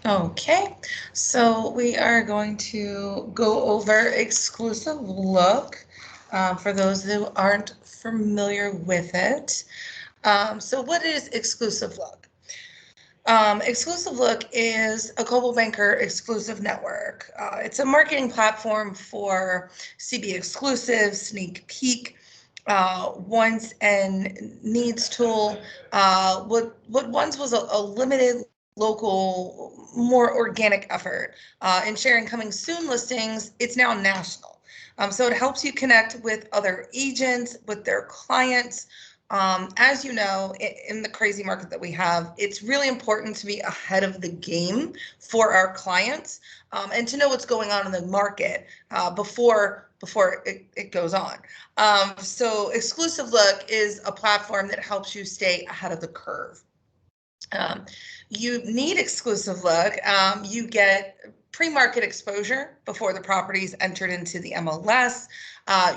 Okay, so we are going to go over exclusive look for those who aren't familiar with it. So what is exclusive look? Exclusive Look is a Global Banker exclusive network. It's a marketing platform for CB exclusive, sneak peek, wants and needs tool. What once was a limited local, more organic effort in sharing coming soon listings, it's now national. So it helps you connect with other agents, with their clients. As you know, in the crazy market that we have, it's really important to be ahead of the game for our clients and to know what's going on in the market before it goes on. So Exclusive Look is a platform that helps you stay ahead of the curve. Um, you need Exclusive Look. You get pre-market exposure before the property is entered into the MLS.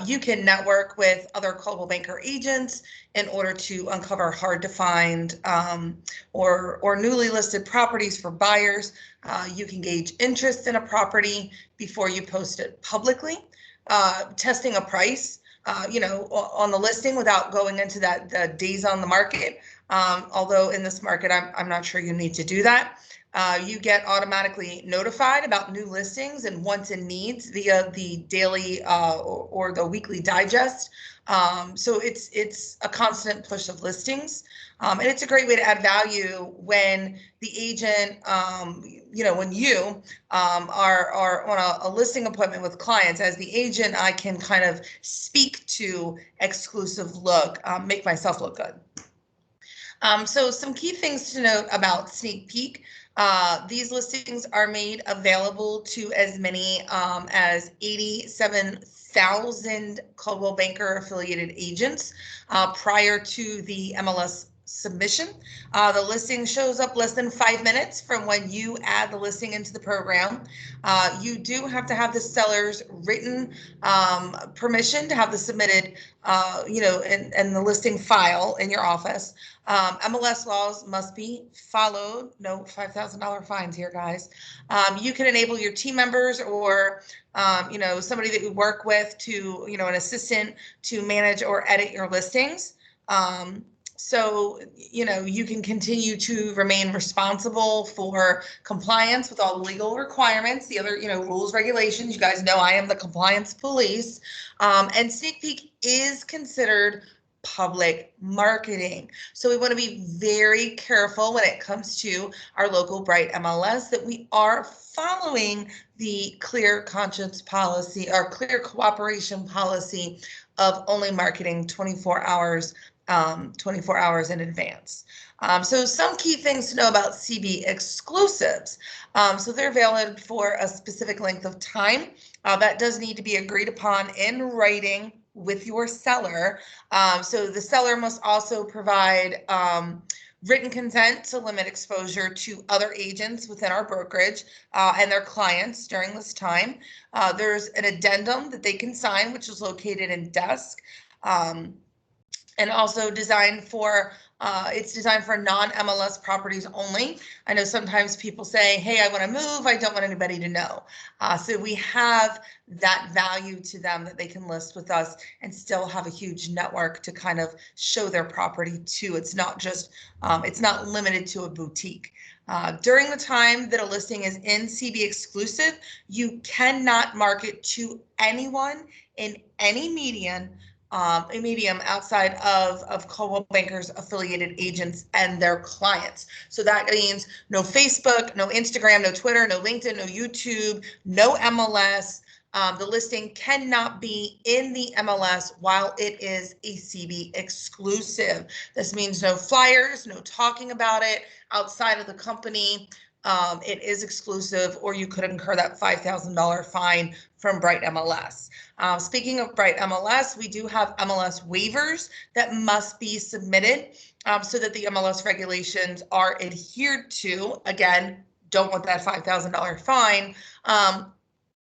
You can network with other Coldwell Banker agents in order to uncover hard to find or newly listed properties for buyers. You can gauge interest in a property before you post it publicly. Testing a price, on the listing without going into the days on the market. Although in this market, I'm not sure you need to do that. You get automatically notified about new listings and wants and needs via the daily or the weekly digest. So it's a constant push of listings. And it's a great way to add value when the agent, when you are on a listing appointment with clients. As the agent, I can kind of speak to Exclusive Look, make myself look good. So some key things to note about Sneak Peek. These listings are made available to as many as 87,000 Coldwell Banker affiliated agents prior to the MLS submission. The listing shows up less than 5 minutes from when you add the listing into the program. You do have to have the seller's written permission to have the submitted, and the listing file in your office. MLS laws must be followed. No $5,000 fines here, guys. You can enable your team members or, somebody that you work with to, an assistant to manage or edit your listings. So, you can continue to remain responsible for compliance with all the legal requirements, the other, rules, regulations. You guys know I am the compliance police. And Sneak Peek is considered public marketing. So we want to be very careful when it comes to our local Bright MLS that we are following the clear conscience policy or clear cooperation policy of only marketing 24 hours in advance. So some key things to know about CB exclusives. So they're valid for a specific length of time. That does need to be agreed upon in writing with your seller. So the seller must also provide written consent to limit exposure to other agents within our brokerage and their clients during this time. There's an addendum that they can sign, which is located in desk. And also it's designed for non-MLS properties only. I know sometimes people say, hey, I want to move. I don't want anybody to know. So we have that value to them that they can list with us and still have a huge network to kind of show their property to. It's not just, it's not limited to a boutique. During the time that a listing is in CB exclusive, you cannot market to anyone in any medium outside of Coldwell Banker's affiliated agents and their clients. So that means no Facebook, no Instagram, no Twitter, no LinkedIn, no YouTube, no MLS. The listing cannot be in the MLS while it is a CB exclusive. This means no flyers, no talking about it outside of the company. It is exclusive, or you could incur that $5,000 fine from Bright MLS. Speaking of Bright MLS, we do have MLS waivers that must be submitted so that the MLS regulations are adhered to. Again, don't want that $5,000 fine.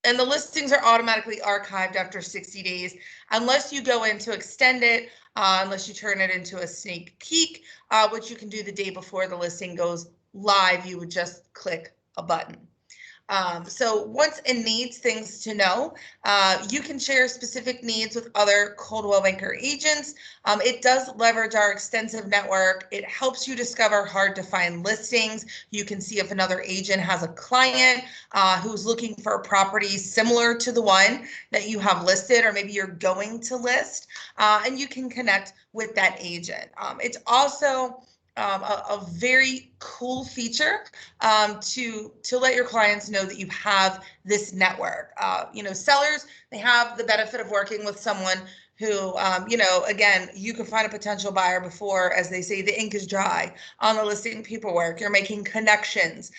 And the listings are automatically archived after 60 days, unless you go in to extend it, unless you turn it into a sneak peek, which you can do the day before the listing goes live. You would just click a button. So wants and needs things to know. You can share specific needs with other Coldwell Banker agents. It does leverage our extensive network. It helps you discover hard to find listings. You can see if another agent has a client who's looking for a property similar to the one that you have listed, or maybe you're going to list, and you can connect with that agent. It's also a very cool feature to let your clients know that you have this network. Sellers, they have the benefit of working with someone who, again, you can find a potential buyer before, as they say, the ink is dry on the listing paperwork. You're making connections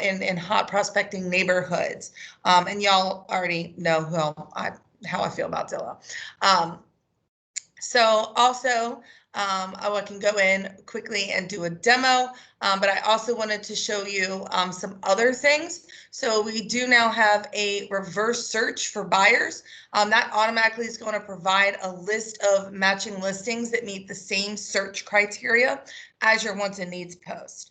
in hot prospecting neighborhoods, and y'all already know how I feel about Zillow. So also, I can go in quickly and do a demo, but I also wanted to show you some other things. So we do now have a reverse search for buyers. That automatically is going to provide a list of matching listings that meet the same search criteria as your wants and needs post.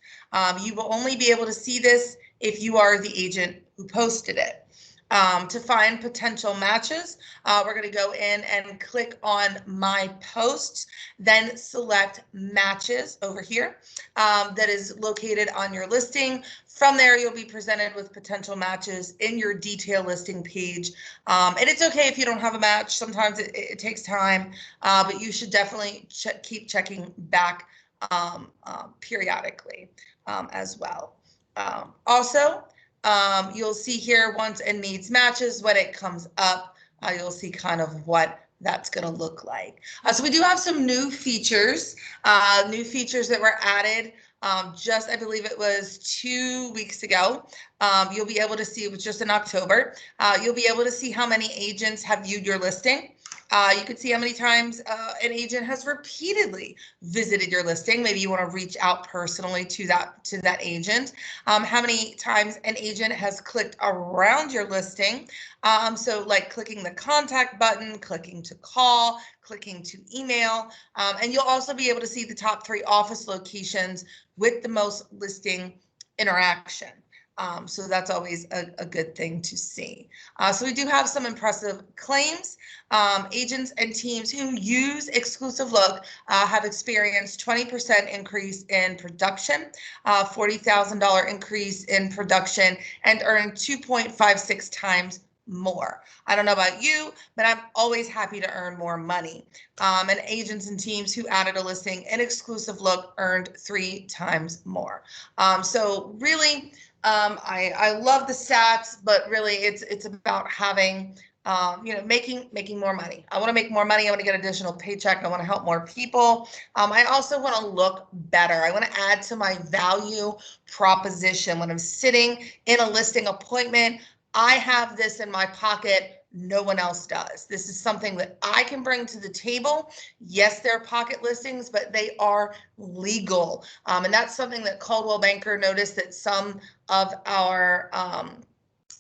You will only be able to see this if you are the agent who posted it. To find potential matches, we're going to go in and click on My Posts, then select Matches over here that is located on your listing. From there, you'll be presented with potential matches in your detail listing page. And it's okay if you don't have a match. Sometimes it takes time, but you should definitely keep checking back periodically as well. Also, you'll see here wants and needs matches. When it comes up, you'll see kind of what that's going to look like. So we do have some new features that were added just, I believe it was 2 weeks ago. You'll be able to see, it was just in October. You'll be able to see how many agents have viewed your listing. You can see how many times an agent has repeatedly visited your listing. Maybe you want to reach out personally to that agent. How many times an agent has clicked around your listing. So like clicking the contact button, clicking to call, clicking to email. And you'll also be able to see the top 3 office locations with the most listing interaction. So that's always a good thing to see. So we do have some impressive claims. Agents and teams who use Exclusive Look have experienced 20% increase in production, $40,000 increase in production, and earned 2.56 times more. I don't know about you, but I'm always happy to earn more money. And agents and teams who added a listing in Exclusive Look earned 3 times more. So really, I love the stats, but really it's about having, making more money. I want to make more money. I want to get additional paycheck. I want to help more people. I also want to look better. I want to add to my value proposition. When I'm sitting in a listing appointment, I have this in my pocket. No one else does. This is something that I can bring to the table. Yes, they're pocket listings, but they are legal. And that's something that Coldwell Banker noticed that some of our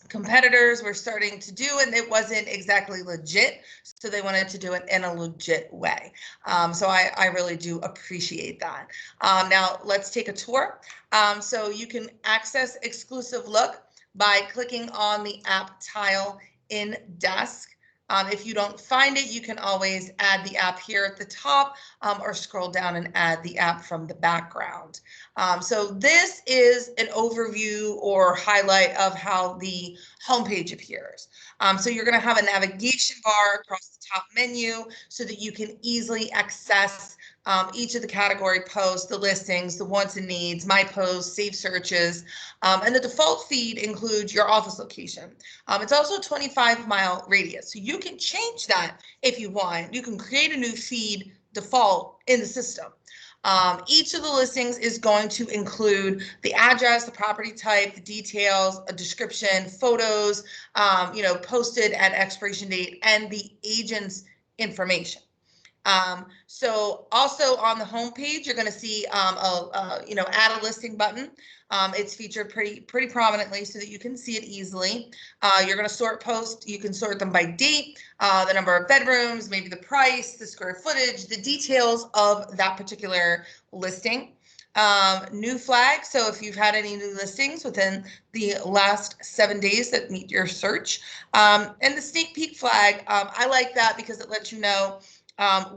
competitors were starting to do, and it wasn't exactly legit. So they wanted to do it in a legit way. So I really do appreciate that. Now let's take a tour. So you can access Exclusive Look by clicking on the app tile in Desk. If you don't find it, you can always add the app here at the top or scroll down and add the app from the background. So this is an overview or highlight of how the homepage appears. So you're going to have a navigation bar across the top menu so that you can easily access each of the category posts, the listings, the wants and needs, my posts, save searches, and the default feed includes your office location. It's also a 25-mile radius, so you can change that if you want. You can create a new feed default in the system. Each of the listings is going to include the address, the property type, the details, a description, photos, posted at expiration date, and the agent's information. So also on the homepage, you're going to see add a listing button. It's featured pretty prominently so that you can see it easily. You're going to sort posts. You can sort them by date, the number of bedrooms, maybe the price, the square footage, the details of that particular listing. New flag, so if you've had any new listings within the last 7 days that meet your search. And the sneak peek flag, I like that because it lets you know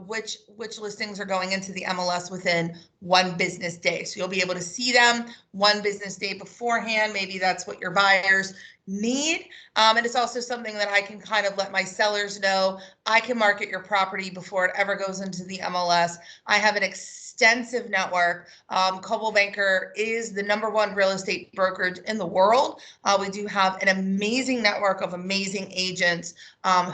which listings are going into the MLS within 1 business day. So you'll be able to see them 1 business day beforehand. Maybe that's what your buyers need. And it's also something that I can kind of let my sellers know. I can market your property before it ever goes into the MLS. I have an extensive network. Coldwell Banker is the #1 real estate brokerage in the world. We do have an amazing network of amazing agents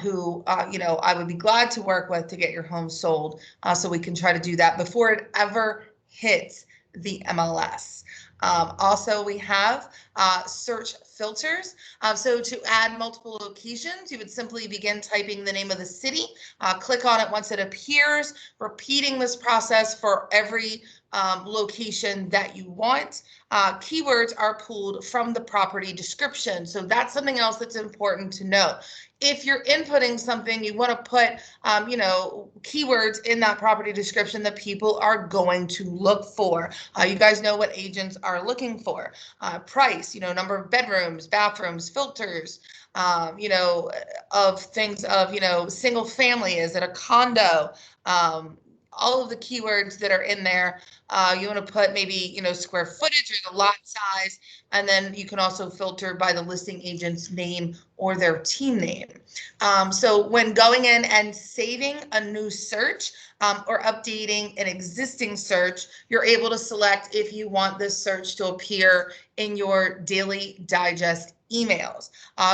who, I would be glad to work with to get your home sold. So we can try to do that before it ever hits the MLS. Also, we have search filters. So to add multiple locations, you would simply begin typing the name of the city, click on it once it appears, repeating this process for every location that you want. Keywords are pulled from the property description. So that's something else that's important to know. If you're inputting something, you want to put, keywords in that property description that people are going to look for. You guys know what agents are looking for. Price, number of bedrooms, bathrooms, filters, of things of, single family, is it a condo? All of the keywords that are in there. You want to put maybe, square footage or the lot size, and then you can also filter by the listing agent's name or their team name. So when going in and saving a new search or updating an existing search, you're able to select if you want this search to appear in your daily digest emails.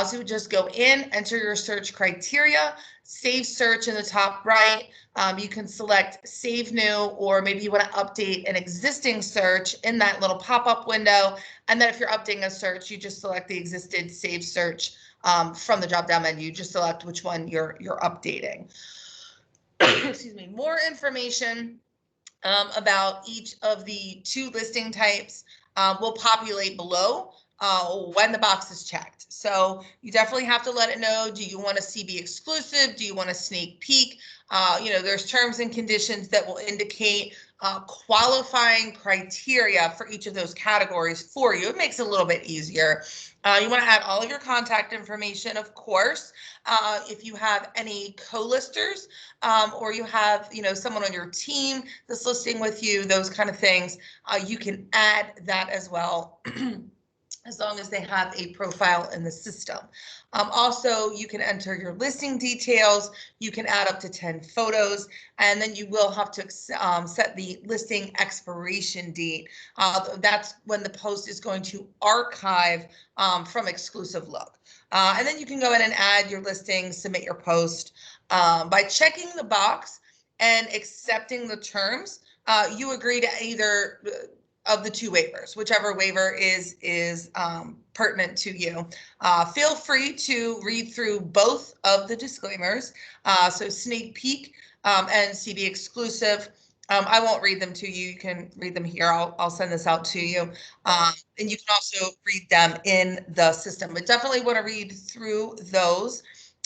So just go in, enter your search criteria, save search in the top right. You can select save new, or maybe you want to update an existing search in that little pop-up window. And then if you're updating a search, you just select the existed save search from the drop-down menu. Just select which one you're updating. Excuse me. More information about each of the 2 listing types will populate below when the box is checked. So you definitely have to let it know. Do you want a CB exclusive? Do you want a sneak peek? There's terms and conditions that will indicate qualifying criteria for each of those categories for you. It makes it a little bit easier. You want to add all of your contact information, of course. If you have any co-listers or you have, someone on your team that's listing with you, those kind of things, you can add that as well. As long as they have a profile in the system. Also, you can enter your listing details. You can add up to 10 photos, and then you will have to set the listing expiration date. That's when the post is going to archive from Exclusive Look. And then you can go in and add your listing, submit your post. By checking the box and accepting the terms, you agree to either of the 2 waivers, whichever waiver is pertinent to you. Feel free to read through both of the disclaimers. So sneak peek and CB exclusive. I won't read them to you. You can read them here. I'll send this out to you. And you can also read them in the system, but definitely want to read through those.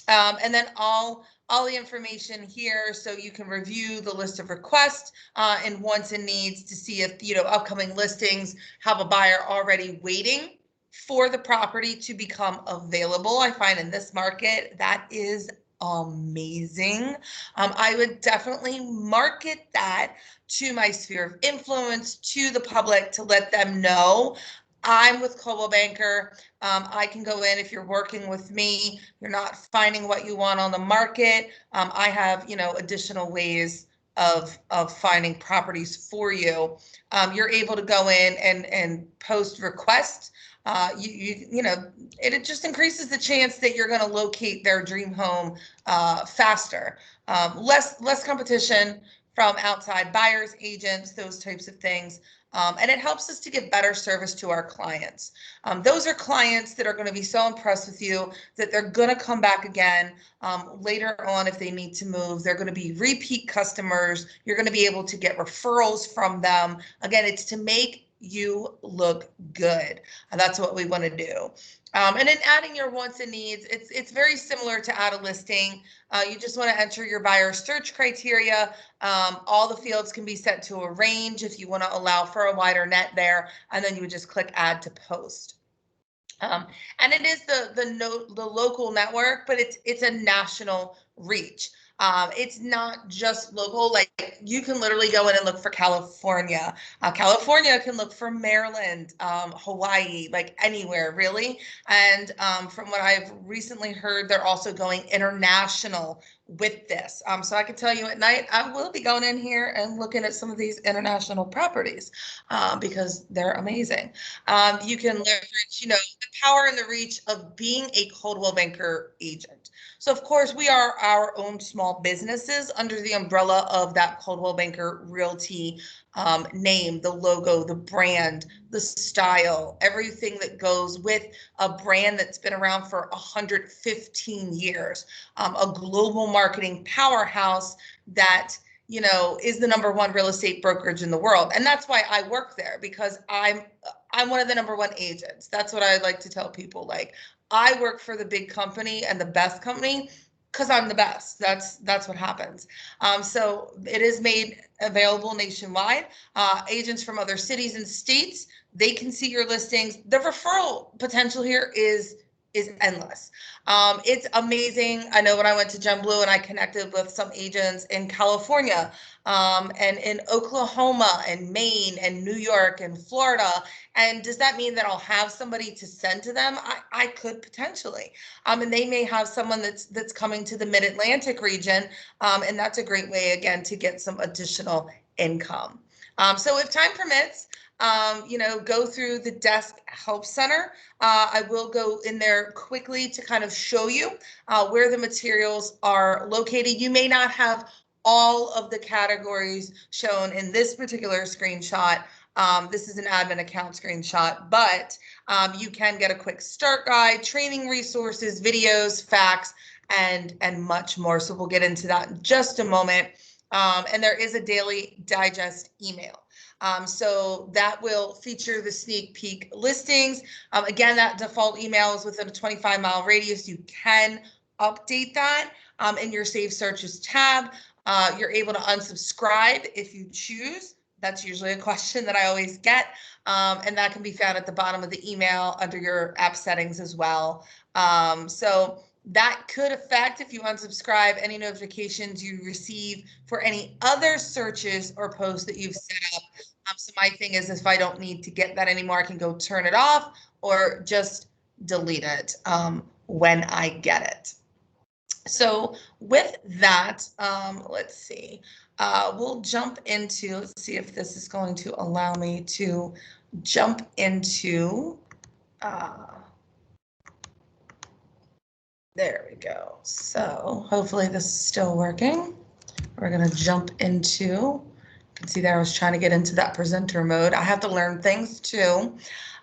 And then all the information here, so you can review the list of requests and wants and needs to see if, upcoming listings have a buyer already waiting for the property to become available. I find in this market that is amazing. I would definitely market that to my sphere of influence, to the public, to let them know I'm with Coldwell Banker. I can go in. If you're working with me, you're not finding what you want on the market. I have, additional ways of finding properties for you. You're able to go in and post requests. It just increases the chance that you're going to locate their dream home faster. Less competition from outside buyers, agents, those types of things. And it helps us to give better service to our clients. Those are clients that are going to be so impressed with you that they're going to come back again later on if they need to move. They're going to be repeat customers. You're going to be able to get referrals from them. Again, it's to make you look good. And that's what we want to do. And then adding your wants and needs, it's very similar to add a listing. You just want to enter your buyer search criteria. All the fields can be set to a range if you want to allow for a wider net there, and then you would just click add to post. And it is the local network, but it's a national reach. It's not just local. Like, you can literally go in and look for California. California can look for Maryland, Hawaii, like anywhere really. And from what I've recently heard, they're also going international with this. So I can tell you at night, I will be going in here and looking at some of these international properties because they're amazing. You can leverage, the power and the reach of being a Coldwell Banker agent. So of course, we are our own small businesses under the umbrella of that Coldwell Banker Realty name, the logo, the brand, the style, everything that goes with a brand that's been around for 115 years, a global marketing powerhouse that is the #1 real estate brokerage in the world. And that's why I work there, because I'm one of the #1 agents. That's what I like to tell people. Like, I work for the big company and the best company because I'm the best. That's what happens. So it is made available nationwide. Agents from other cities and states, they can see your listings. The referral potential here is endless. It's amazing. I know when I went to Gen Blue and I connected with some agents in California, and in Oklahoma and Maine and New York and Florida. And does that mean that I'll have somebody to send to them? I could potentially. And they may have someone that's coming to the Mid-Atlantic region. And that's a great way, again, to get some additional income. So if time permits, go through the Desk Help Center. I will go in there quickly to kind of show you where the materials are located. You may not have all of the categories shown in this particular screenshot. This is an admin account screenshot, but you can get a quick start guide, training resources, videos, facts, and much more. So we'll get into that in just a moment. And there is a daily digest email. So that will feature the sneak peek listings. Again, that default email is within a 25-mile radius. You can update that in your Save Searches tab. You're able to unsubscribe if you choose. That's usually a question that I always get. And that can be found at the bottom of the email under your app settings as well. So that could affect, if you unsubscribe, any notifications you receive for any other searches or posts that you've set up. So my thing is, if I don't need to get that anymore, I can go turn it off or just delete it when I get it. So with that, let's see, we'll jump into, let's see if this is going to allow me to jump into, there we go. So hopefully this is still working. We're going to jump into, you can see there I was trying to get into that presenter mode. I have to learn things too.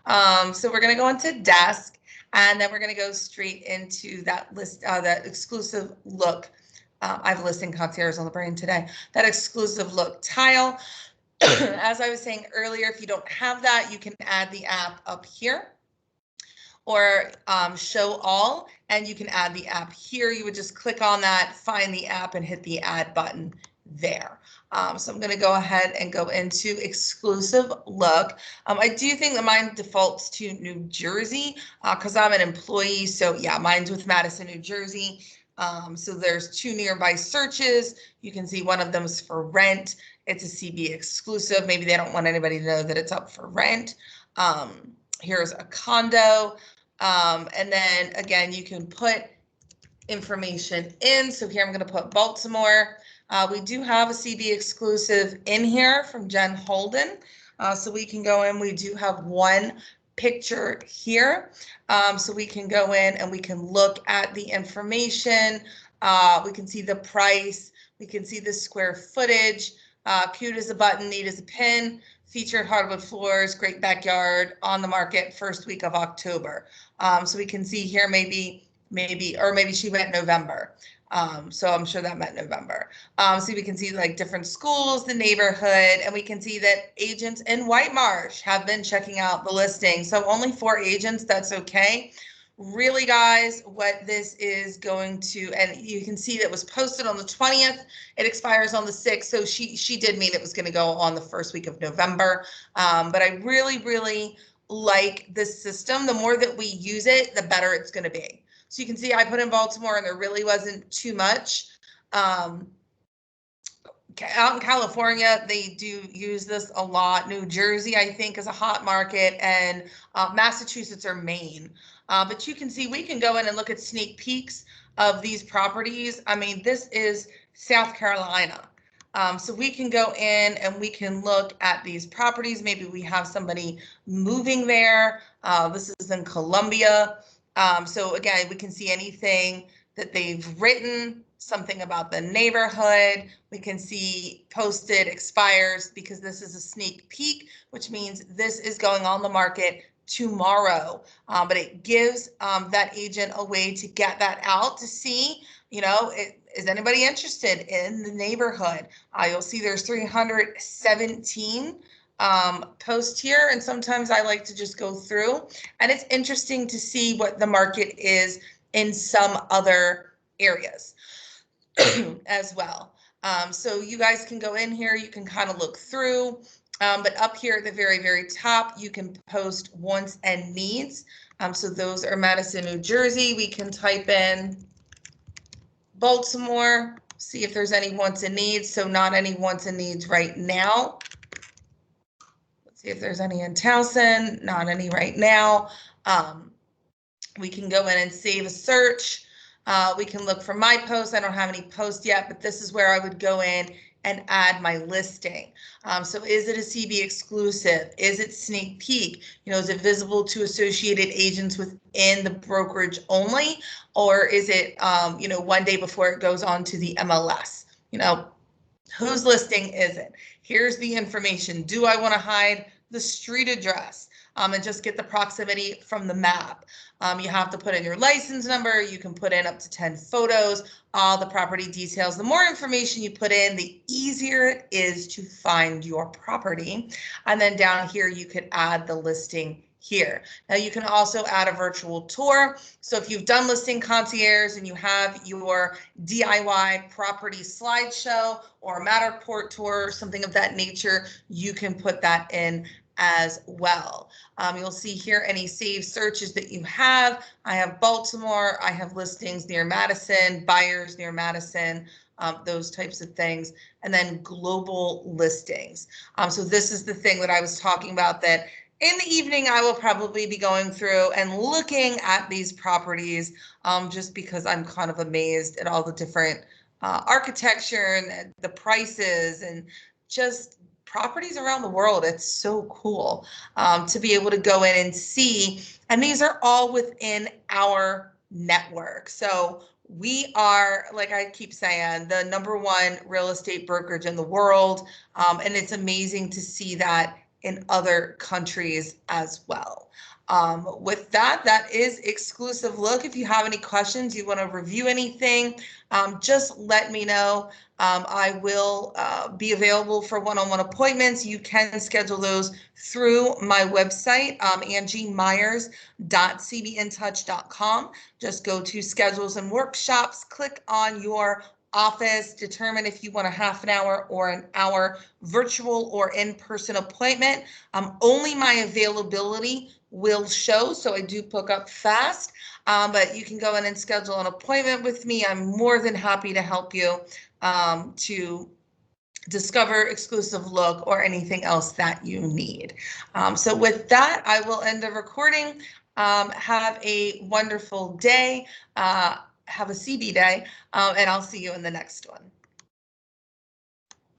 So we're going to go into Desk. And then we're going to go straight into that list, that exclusive look. I have listing concierge on the brain today. That exclusive look tile. As I was saying earlier, if you don't have that, you can add the app up here, or show all, and you can add the app here. You would just click on that, find the app, and hit the add button there. So I'm going to go ahead and go into exclusive look. I do think that mine defaults to New Jersey because I'm an employee. So yeah, mine's with Madison, New Jersey. So there's 2 nearby searches. You can see one of them is for rent. It's a CB exclusive. Maybe they don't want anybody to know that it's up for rent. Here's a condo. And then again, you can put information in. So here I'm going to put Baltimore. We do have a CB exclusive in here from Jen Holden. So we can go in, we do have one picture here. So we can go in and we can look at the information. We can see the price. We can see the square footage. Cute as a button, neat as a pin. Featured hardwood floors, great backyard, on the market first week of October. So we can see here maybe she went November. So I'm sure that meant November. So we can see like different schools, the neighborhood, and we can see that agents in White Marsh have been checking out the listing. So only 4 agents, that's okay. Really, guys, what this is going to, and you can see that was posted on the 20th. It expires on the 6th. So she did mean it was going to go on the first week of November. But I really like this system. The more that we use it, the better it's going to be. So you can see I put in Baltimore and there really wasn't too much. Out in California, they do use this a lot. New Jersey, I think, is a hot market, and Massachusetts or Maine. But you can see we can go in and look at sneak peeks of these properties. I mean, this is South Carolina. So we can go in and we can look at these properties. Maybe we have somebody moving there. This is in Columbia. So again, we can see anything that they've written, something about the neighborhood. We can see posted expires because this is a sneak peek, which means this is going on the market tomorrow. But it gives that agent a way to get that out to see, you know, is anybody interested in the neighborhood? You'll see there's 317 post here, and sometimes I like to just go through, and it's interesting to see what the market is in some other areas as well. So you guys can go in here, you can kind of look through, but up here at the very top, you can post wants and needs. So those are Madison, New Jersey. We can type in Baltimore, see if there's any wants and needs. So not any wants and needs right now. See if there's any in Towson, not any right now. We can go in and save a search. We can look for my posts. I don't have any posts yet, but this is where I would go in and add my listing. So is it a CB exclusive? Is it sneak peek? You know, is it visible to associated agents within the brokerage only? Or is it, you know, one day before it goes on to the MLS? You know, whose listing is it? Here's the information. Do I want to hide the street address and just get the proximity from the map? You have to put in your license number. You can put in up to 10 photos, all the property details. The more information you put in, the easier it is to find your property. And then down here, you could add the listing here. Now you can also add a virtual tour. So if you've done Listing Concierge and you have your DIY property slideshow or a Matterport tour, something of that nature, you can put that in as well. You'll see here any saved searches that you have. I have Baltimore, I have listings near Madison, buyers near Madison, those types of things, and then global listings. So this is the thing that I was talking about, that in the evening, I will probably be going through and looking at these properties just because I'm kind of amazed at all the different architecture and the prices and just properties around the world. It's so cool to be able to go in and see. And these are all within our network. So we are, like I keep saying, the #1 real estate brokerage in the world. And it's amazing to see that in other countries as well. With that, that is Exclusive Look. If you have any questions, you want to review anything, just let me know. I will be available for one-on-one appointments. You can schedule those through my website, angiemyers.cbintouch.com. Just go to Schedules and Workshops, click on your office, determine if you want a half an hour or an hour virtual or in-person appointment. Only my availability will show, so I do book up fast, but you can go in and schedule an appointment with me. I'm more than happy to help you to discover Exclusive Look or anything else that you need. So with that, I will end the recording. Have a wonderful day. Have a CB day, and I'll see you in the next one.